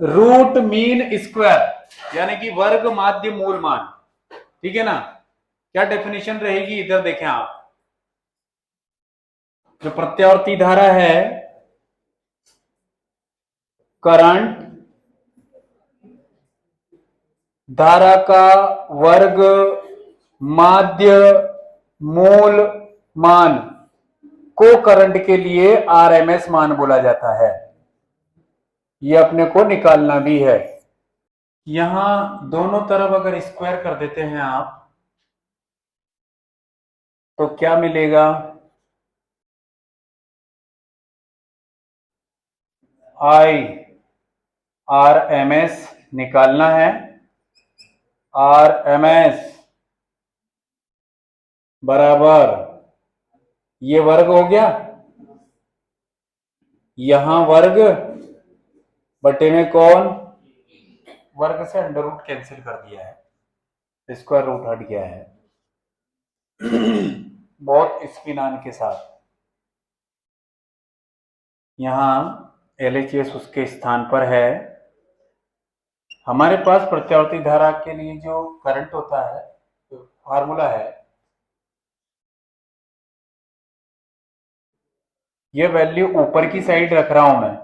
Root mean square यानी कि वर्ग माध्य मूल मान। ठीक है ना। क्या डेफिनेशन रहेगी इधर देखें आप। जो प्रत्यावर्ती धारा है, करंट धारा का वर्ग माध्य मूल मान को करंट के लिए आरएमएस मान बोला जाता है। यह अपने को निकालना भी है। यहां दोनों तरफ अगर स्क्वायर कर देते हैं आप तो क्या मिलेगा? आई आर एम एस निकालना है। आर एम एस बराबर ये वर्ग हो गया, यहां वर्ग बटे में कौन, वर्ग से अंडर रूट कैंसिल कर दिया है, स्क्वायर रूट हट गया है बहुत इत्मीनान के साथ। यहां LHS उसके स्थान पर है। हमारे पास प्रत्यावर्ती धारा के लिए जो करंट होता है, जो फार्मूला है, ये वैल्यू ऊपर की साइड रख रहा हूं मैं।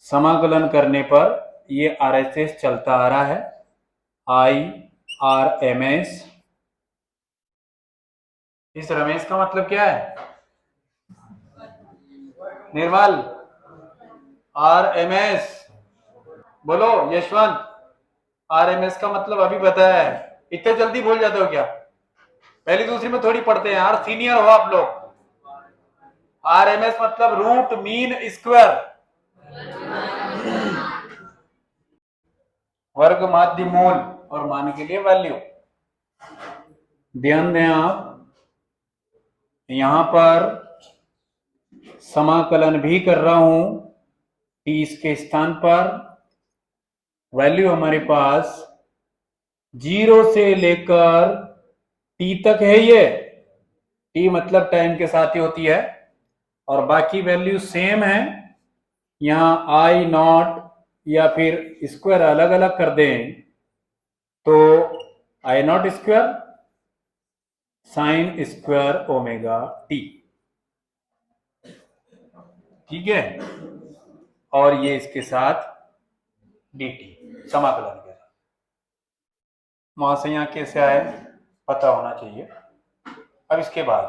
समाकलन करने पर ये RHS चलता आ रहा है। IRMS। इस रमेश का मतलब क्या है निर्मल? RMS बोलो यशवंत। RMS का मतलब अभी बताया है, इतने जल्दी भूल जाते हो क्या? पहली दूसरी में थोड़ी पढ़ते हैं यार, सीनियर हो आप लोग। RMS मतलब रूट मीन स्क्वायर, वर्ग माध्य मूल और मान के लिए वैल्यू। ध्यान दें आप, यहां पर समाकलन भी कर रहा हूं टी इसके स्थान पर। वैल्यू हमारे पास 0 से लेकर टी तक है। ये टी मतलब टाइम के साथ ही होती है और बाकी वैल्यू सेम है। यहां आई नॉट या फिर स्क्वायर अलग अलग कर दें तो I naught square sine square omega T. ठीक है। और ये इसके साथ dt समाकलन के साथ। वहां से यहां कैसे आए पता होना चाहिए। अब इसके बाद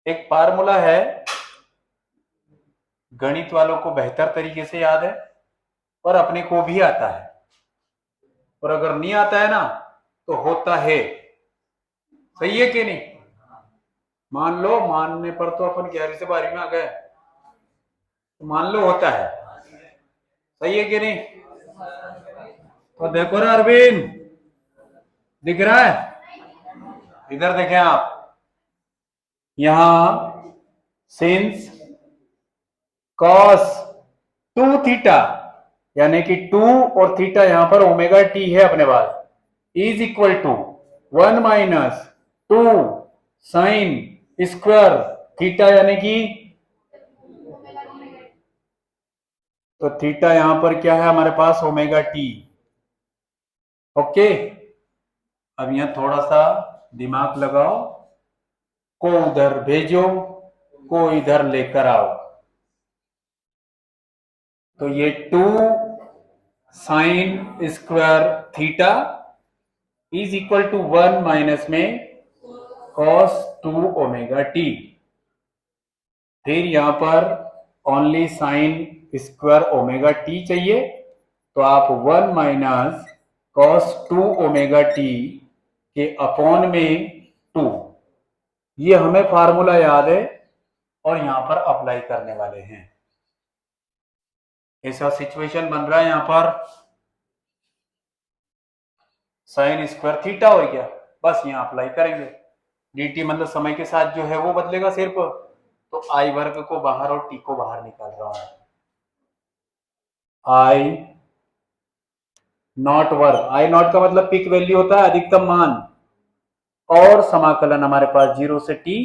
एक फार्मूला है, गणित वालों को बेहतर तरीके से याद है और अपने को भी आता है, और अगर नहीं आता है ना तो होता है। सही है कि नहीं? मान लो, मानने पर तो अपन 11 से 12 में आ गए, तो मान लो होता है। सही है कि नहीं? तो देखो ना अरविंद, दिख रहा है? इधर देखें आप, यहां सिंस कॉस 2 थीटा यानी कि 2 और थीटा यहां पर ओमेगा टी है अपने पास, is equal to 1 minus 2 sine square theta यानी कि, तो थीटा यहां पर क्या है हमारे पास ओमेगा टी। ओके। अब यहां थोड़ा सा दिमाग लगाओ, को उधर भेजो, को इधर लेकर आओ। तो ये 2 sine square theta is equal to 1 minus में cos 2 ओमेगा टी। फिर यहां पर only sine square omega t चाहिए, तो आप 1 माइनस cos 2 ओमेगा टी के अपॉन में 2। ये हमें फार्मूला याद है और यहां पर अप्लाई करने वाले हैं। ऐसा सिचुएशन बन रहा है यहां पर, साइन स्क्वायर थीटा हो गया, बस यहां अप्लाई करेंगे। dt मतलब समय के साथ जो है वो बदलेगा सिर्फ, तो आई वर्ग को बाहर और टी को बाहर निकाल रहा हूं। आई नॉट वर्ग, आई नॉट का मतलब पिक वैल्यू होता है अधिकतम मान, और समाकलन हमारे पास 0 से t,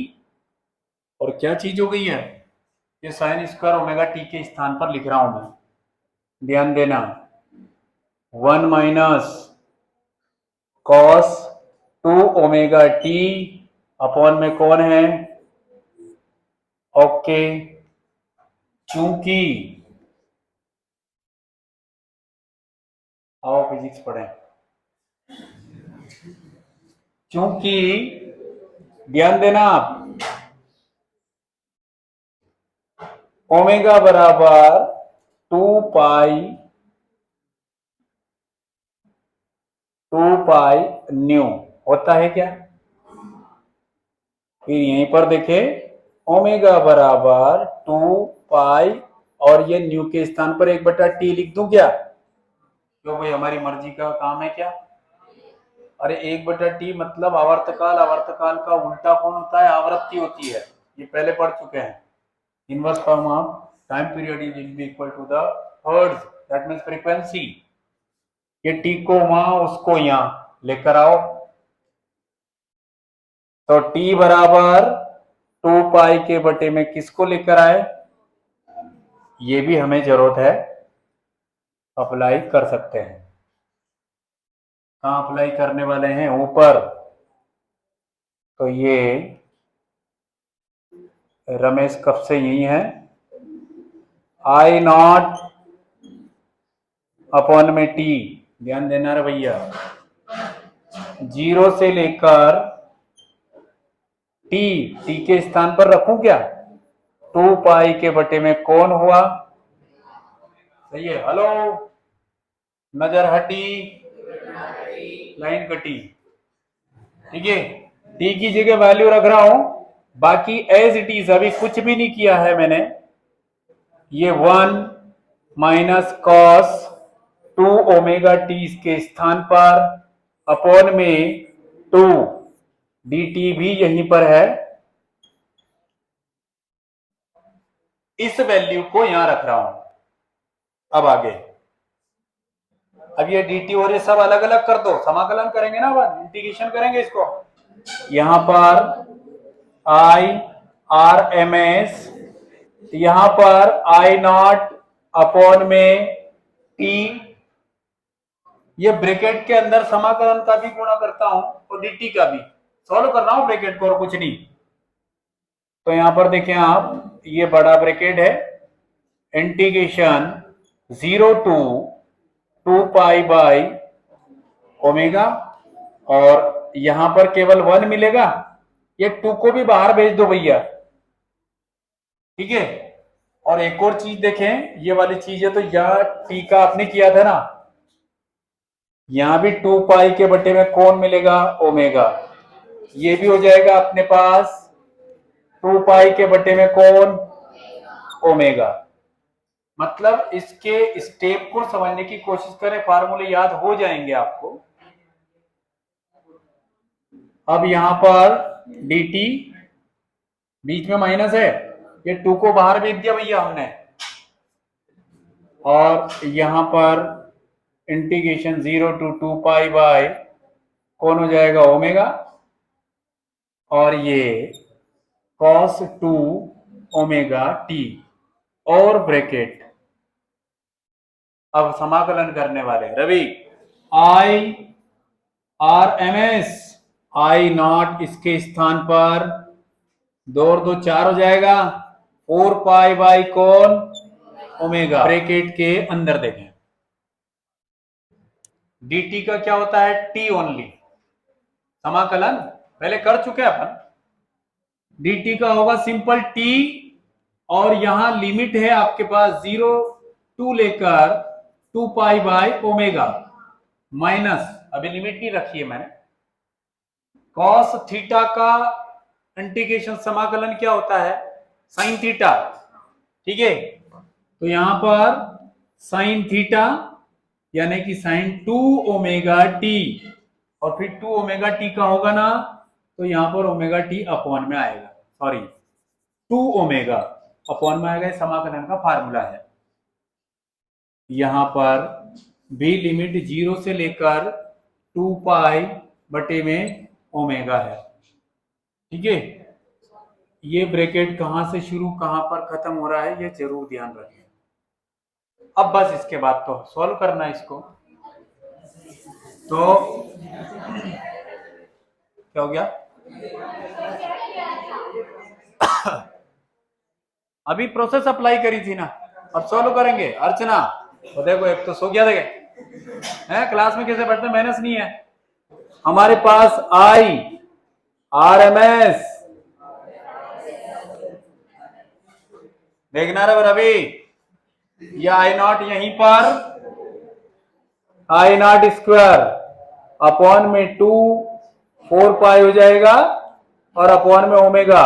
और क्या चीज हो गई है, ये साइन स्क्वायर ओमेगा टी के स्थान पर लिख रहा हूं मैं, ध्यान देना, 1 minus cos 2 omega T upon में कौन है, ओके, चूंकि, आओ फिजिक्स पढ़ें, चूंकि ध्यान देना आप, ओमेगा बराबर 2 पाई न्यू होता है क्या, फिर यहीं पर देखे ओमेगा बराबर 2 पाई और ये न्यू के स्थान पर 1/t लिख दूं क्या, क्यों भाई हमारी मर्जी का काम है क्या, अरे 1/t मतलब आवर्तकाल, आवर्तकाल का उल्टा कौन होता है, आवृत्ति होती है, ये पहले पढ़ चुके हैं, inverse form of time period is equal to the hertz, that means frequency, ये टी को वहां उसको यहां लेकर आओ, तो टी बराबर 2 पाई के बटे में किसको लेकर आए, ये भी हमें जरूरत है, अप्लाई कर सकते हैं, कहां अप्लाई करने वाले हैं, ऊपर, तो ये रमेश कब से यही है, I0 अपॉन में टी, ध्यान देना रे भैया, 0 से लेकर टी के स्थान पर रखूं क्या, 2 पाई के बटे में कौन हुआ, सही है, हेलो, नजर हटी, लाइन कटी, ठीक है, टी की जगह वैल्यू रख रहा हूं, बाकी एज इट इज, अभी कुछ भी नहीं किया है मैंने, ये 1 माइनस कॉस 2 ओमेगा टी के स्थान पर अपॉन में 2 dt भी यहीं पर है, इस वैल्यू को यहां रख रहा हूं, अब आगे, अब ये dt और ये सब अलग अलग कर दो, समाकलन करेंगे ना, अब इंटीग्रेशन करेंगे इसको, यहां पर I/RMS, यहां पर I0 अपॉन में t, ये ब्रैकेट के अंदर समाकलन का भी गुणा करता हूं और dt का भी सॉल्व कर रहा हूं ब्रैकेट को और कुछ नहीं, तो यहां पर देखें आप, ये बड़ा ब्रैकेट है, integration 0 to 2 pi by omega, और यहां पर केवल 1 मिलेगा, ये 2 को भी बाहर भेज दो भैया, ठीक है, और एक और चीज देखें, ये वाली चीज है, तो यह टी का आपने किया था ना, यहां भी 2 पाई के बटे में कौन मिलेगा, ओमेगा, ये भी हो जाएगा अपने पास 2 पाई के बटे में कौन, ओमेगा, मतलब इसके स्टेप को समझने की कोशिश करें, फार्मूले याद हो जाएंगे आपको, अब यहां पर dt बीच में माइनस है, ये 2 को बाहर भेज दिया भैया हमने, और यहां पर इंटीग्रेशन 0 to 2 पाई बाय कौन हो जाएगा, ओमेगा, और ये cos 2 ओमेगा टी, और ब्रैकेट, अब समाकलन करने वाले रवि, I/RMS, I0 इसके स्थान पर 2 और 2 4 हो जाएगा, 4 पाई बाई कौन, ओमेगा, ब्रैकेट के अंदर देखें, dt का क्या होता है, t ओनली, समाकलन पहले कर चुके हैं अपन, dt का होगा सिंपल t, और यहां लिमिट है आपके पास 0 टू लेकर 2 पाई बाई ओमेगा, माइनस, अभी लिमिट नहीं रखी है मैंने, कॉस थीटा का इंटीग्रेशन समाकलन क्या होता है, साइन थीटा, ठीक है, तो यहां पर साइन थीटा यानी कि साइन 2 ओमेगा टी, और फिर 2 ओमेगा टी का होगा ना, तो यहां पर ओमेगा टी अपॉन में आएगा, सॉरी 2 ओमेगा अपॉन में आएगा, समाकलन का फार्मूला है, यहां पर भी लिमिट 0 से लेकर 2 पाई बटे में ओमेगा है। ठीक है, ये ब्रैकेट कहां से शुरू कहां पर खत्म हो रहा है ये जरूर ध्यान रखें। अब बस इसके बाद तो सॉल्व करना है इसको। तो क्या हो गया? अभी प्रोसेस अप्लाई करी थी ना, अब सॉल्व करेंगे। अर्चना तो देखो, एक तो सो गया देखे हैं, क्लास में कैसे पढ़ते मेहनत नहीं है। हमारे पास आई आर एम एस देखना रे रवि, ये आई नॉट यहीं पर आई नॉट स्क्वायर अपॉन में 2 4 पाई हो जाएगा और अपॉन में ओमेगा।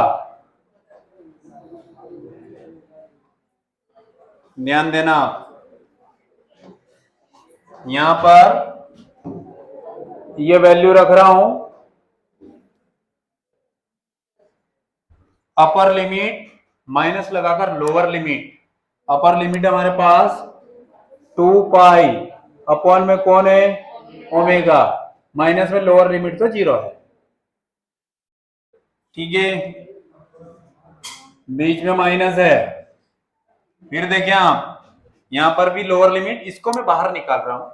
ध्यान देना, यहां पर ये वैल्यू रख रहा हूं, अपर लिमिट माइनस लगाकर लोअर लिमिट। अपर लिमिट हमारे पास 2 पाई अपॉन में कौन है? ओमेगा। माइनस में लोअर लिमिट तो 0 है। ठीक है, बीच में माइनस है। फिर देखिए आप, यहां पर भी लोअर लिमिट, इसको मैं बाहर निकाल रहा हूं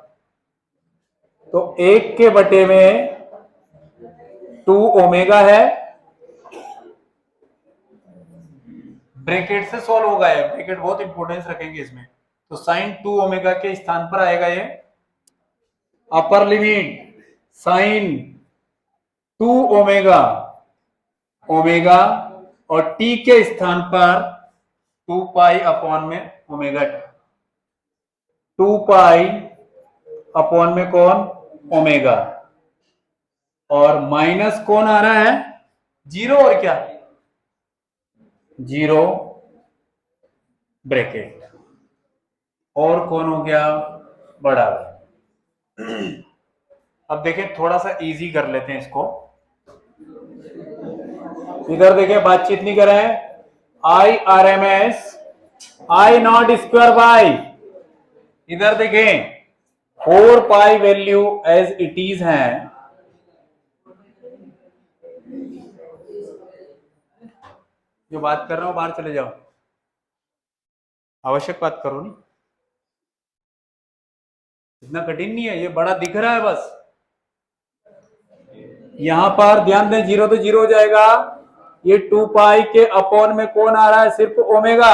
तो 1 के बटे में 2 ओमेगा है। ब्रैकेट से सॉल्व होगा ये, ब्रैकेट बहुत इंपॉर्टेंस रखेंगे इसमें। तो साइन 2 ओमेगा के स्थान पर आएगा ये upper limit sine 2 omega omega और टी के स्थान पर 2 पाई अपॉन में ओमेगा। 2 पाई अपॉन में कौन? ओमेगा। और माइनस कौन आ रहा है? 0 और क्या? 0 ब्रैकेट। और कौन हो गया? बड़ा। अब देखें, थोड़ा सा इजी कर लेते हैं इसको। इधर देखें, बातचीत नहीं करें। I R M S I naught square by, इधर देखें 4 pi value as it is है। जो बात कर रहा हूं बाहर चले जाओ, आवश्यक बात करो। नहीं, इतना कठिन नहीं है, ये बड़ा दिख रहा है बस। यहां पर ध्यान दें, 0 तो 0 हो जाएगा। ये 2 पाई के अपॉन में कौन आ रहा है? सिर्फ ओमेगा।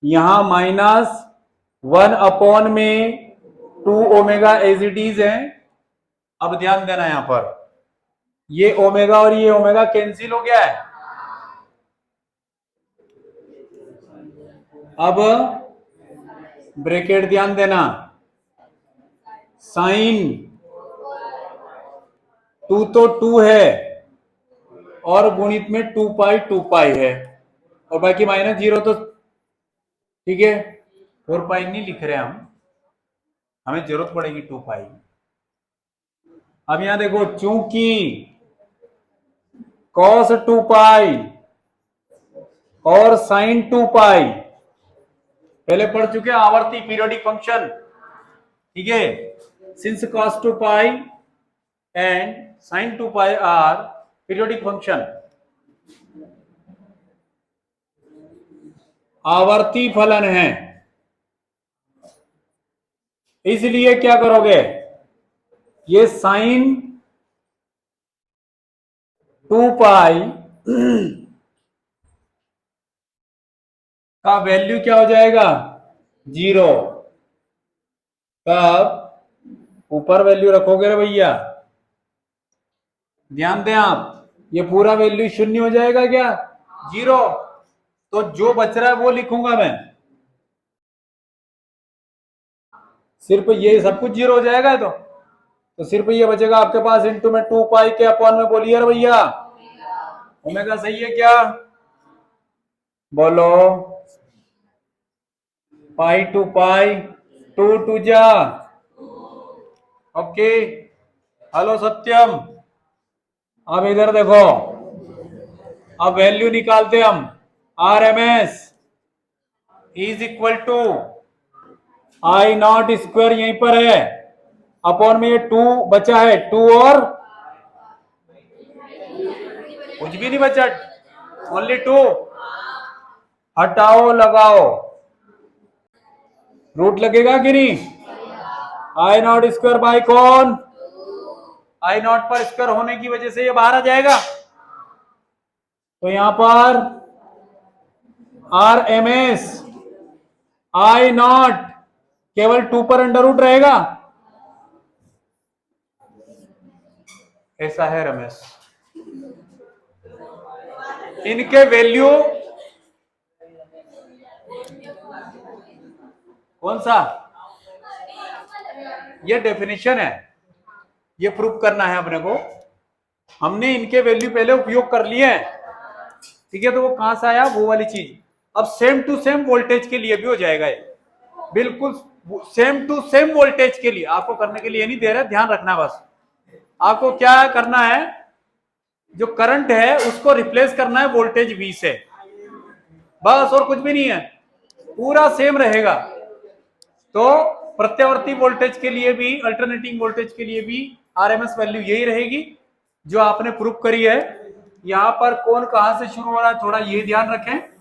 यहां -1 अपॉन में 2 ओमेगा एज इट इज है। अब ध्यान देना, यहां पर ये ओमेगा और ये ओमेगा कैंसिल हो गया है। अब ब्रैकेट ध्यान देना, साइन 2 तो 2 है और गुणित में 2 पाई है और बाकी -0 तो ठीक है। 4 पाई नहीं लिख रहे हम, हमें जरूरत पड़ेगी 2 पाई। अब यहां देखो, चूंकि cos 2 पाई और sin 2 पाई पहले पढ़ चुके हैं, आवर्ती पीरियोडिक फंक्शन। ठीक है, since cos 2 pi and sin 2 pi are periodic function, आवर्ती फलन है, इसलिए क्या करोगे? ये sin 2 पाई का वैल्यू क्या हो जाएगा? 0। कब? ऊपर वैल्यू रखोगे रे भैया, ध्यान दें आप, ये पूरा वैल्यू शून्य हो जाएगा क्या? 0। तो जो बच रहा है वो लिखूंगा मैं, सिर्फ ये सब कुछ 0 हो जाएगा। तो सिर्फ ये बचेगा आपके पास इंटू में 2 पाई के अपॉन में, बोलिए रे भैया ओमेगा सही है क्या? बोलो, पाई टू पाई 2 2 जा। Okay, hello Satyam. अब इधर देखो, अब वैल्यू निकालते हम। R M S is equal to I naught square यहीं पर है, अपॉन में ये 2 बचा है, 2 और कुछ भी नहीं बचा, ओनली 2। हटाओ लगाओ, रूट लगेगा कि नहीं? आई नॉट स्क्वायर बाय कौन? आई नॉट पर स्क्वायर होने की वजह से ये बाहर आ जाएगा। तो यहां पर R M S I naught केवल 2 पर अंडर रूट रहेगा। ऐसा है रमेश, इनके वैल्यू कौन सा? ये डेफिनेशन है, ये प्रूफ करना है अपने को। हमने इनके वैल्यू पहले उपयोग कर लिए हैं, ठीक है। तो वो कहां से आया, वो वाली चीज। अब सेम टू सेम वोल्टेज के लिए भी हो जाएगा ये, बिल्कुल सेम टू सेम वोल्टेज के लिए। आपको करने के लिए नहीं दे रहा, ध्यान रखना बस। आपको क्या करना है, जो करंट है उसको रिप्लेस करना है वोल्टेज V से, बस, और कुछ भी नहीं है, पूरा सेम रहेगा। तो प्रत्यावर्ती वोल्टेज के लिए भी, अल्टरनेटिंग वोल्टेज के लिए भी आरएमएस वैल्यू यही रहेगी जो आपने प्रूफ करी है। यहां पर कौन कहां से शुरू हो रहा है, थोड़ा ये ध्यान रखें।